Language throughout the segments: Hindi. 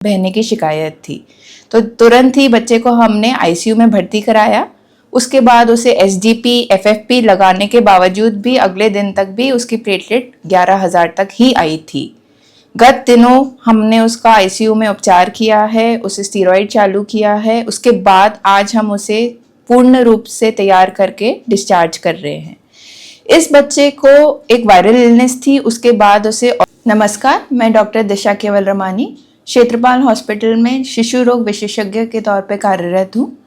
बहने की शिकायत थी, तो तुरंत ही बच्चे को हमने आईसीयू में भर्ती कराया। उसके बाद उसे एसजीपी एफएफपी लगाने के बावजूद भी अगले दिन तक भी उसकी प्लेटलेट 11,000 तक ही आई थी। गत दिनों हमने उसका आईसीयू में उपचार किया है, उसे स्टीरॉयड चालू किया है। उसके बाद आज हम उसे पूर्ण रूप से तैयार करके डिस्चार्ज कर रहे हैं। इस बच्चे को एक वायरल इलनेस थी, उसके बाद उसे। नमस्कार, मैं डॉक्टर दिशा केवल रमानी क्षेत्रपाल हॉस्पिटल में शिशु रोग विशेषज्ञ के तौर पे कार्यरत हूँ।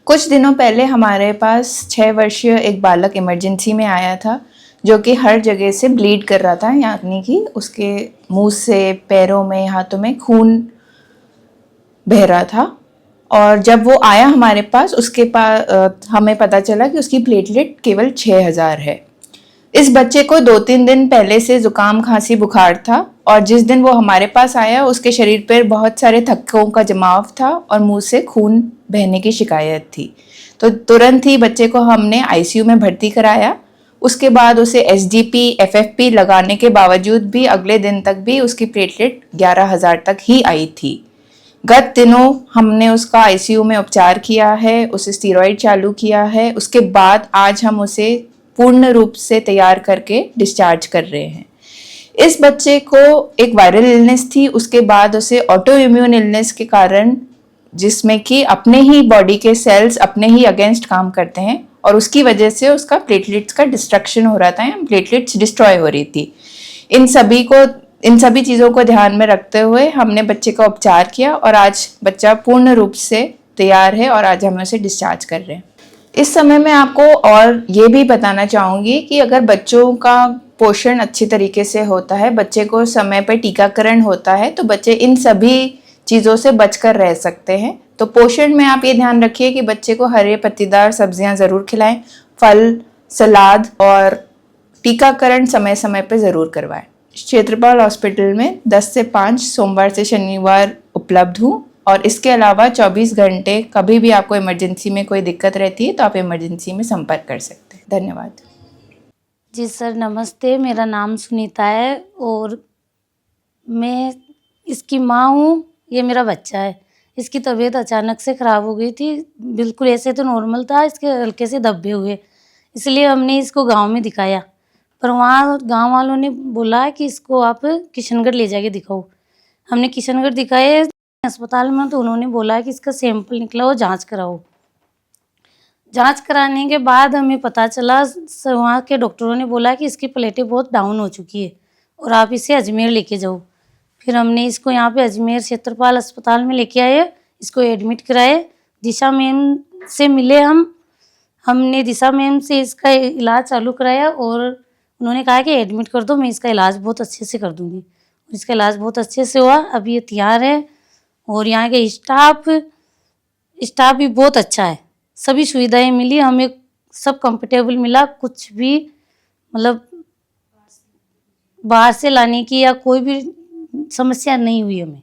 कुछ दिनों पहले हमारे पास 6 वर्षीय एक बालक इमरजेंसी में आया था, जो कि हर जगह से ब्लीड कर रहा था, यानी कि उसके मुंह से, पैरों में, हाथों में खून बह रहा था। और जब वो आया हमारे पास, उसके पास हमें पता चला कि उसकी प्लेटलेट केवल 6,000 है। इस बच्चे को 2-3 दिन पहले से जुकाम, खांसी, बुखार था और जिस दिन वो हमारे पास आया उसके शरीर पर बहुत सारे थक्कों का जमाव था और मुंह से खून बहने की शिकायत थी। तो तुरंत ही बच्चे को हमने आईसीयू में भर्ती कराया। उसके बाद उसे एसजीपी एफएफपी लगाने के बावजूद भी अगले दिन तक भी उसकी प्लेटलेट 11,000 तक ही आई थी। गत दिनों हमने उसका आईसीयू में उपचार किया है, उसे स्टीरॉयड चालू किया है। उसके बाद आज हम उसे पूर्ण रूप से तैयार करके डिस्चार्ज कर रहे हैं। इस बच्चे को एक वायरल इलनेस थी, उसके बाद उसे ऑटो इम्यून इलनेस के कारण, जिसमें कि अपने ही बॉडी के सेल्स अपने ही अगेंस्ट काम करते हैं और उसकी वजह से उसका प्लेटलेट्स का डिस्ट्रक्शन हो रहा था, प्लेटलेट्स डिस्ट्रॉय हो रही थी। इन सभी चीज़ों को ध्यान में रखते हुए हमने बच्चे का उपचार किया और आज बच्चा पूर्ण रूप से तैयार है और आज हम उसे डिस्चार्ज कर रहे हैं। इस समय मैं आपको और ये भी बताना चाहूँगी कि अगर बच्चों का पोषण अच्छी तरीके से होता है, बच्चे को समय पर टीकाकरण होता है, तो बच्चे इन सभी चीज़ों से बचकर रह सकते हैं। तो पोषण में आप ये ध्यान रखिए कि बच्चे को हरे पत्तेदार सब्जियां ज़रूर खिलाएं, फल, सलाद, और टीकाकरण समय समय पर ज़रूर करवाएं। क्षेत्रपाल हॉस्पिटल में 10 से 5 सोमवार से शनिवार उपलब्ध हूँ और इसके अलावा 24 घंटे कभी भी आपको इमरजेंसी में कोई दिक्कत रहती है तो आप इमरजेंसी में संपर्क कर सकते हैं। धन्यवाद। जी सर, नमस्ते। मेरा नाम सुनीता है और मैं इसकी माँ हूँ। ये मेरा बच्चा है। इसकी तबीयत अचानक से ख़राब हो गई थी। बिल्कुल ऐसे तो नॉर्मल था, इसके हल्के से धब्बे हुए, इसलिए हमने इसको गांव में दिखाया। पर वहाँ गांव वालों ने बोला कि इसको आप किशनगढ़ ले जाके दिखाओ। हमने किशनगढ़ दिखाए अस्पताल में, तो उन्होंने बोला कि इसका सैंपल निकला हो, जांच कराओ। जांच कराने के बाद हमें पता चला, वहाँ के डॉक्टरों ने बोला कि इसकी प्लेटें बहुत डाउन हो चुकी है और आप इसे अजमेर लेके जाओ। फिर हमने इसको यहाँ पे अजमेर क्षेत्रपाल अस्पताल में लेके आए, इसको एडमिट कराए। दिशा मैम से मिले हमने दिशा मैम से इसका इलाज चालू कराया और उन्होंने कहा कि एडमिट कर दो, मैं इसका इलाज बहुत अच्छे से कर दूँगी। इसका इलाज बहुत अच्छे से हुआ, अभी ये तैयार है। और यहाँ के स्टाफ भी बहुत अच्छा है, सभी सुविधाएं मिली हमें, सब कंफर्टेबल मिला। कुछ भी मतलब बाहर से लाने की या कोई भी समस्या नहीं हुई हमें।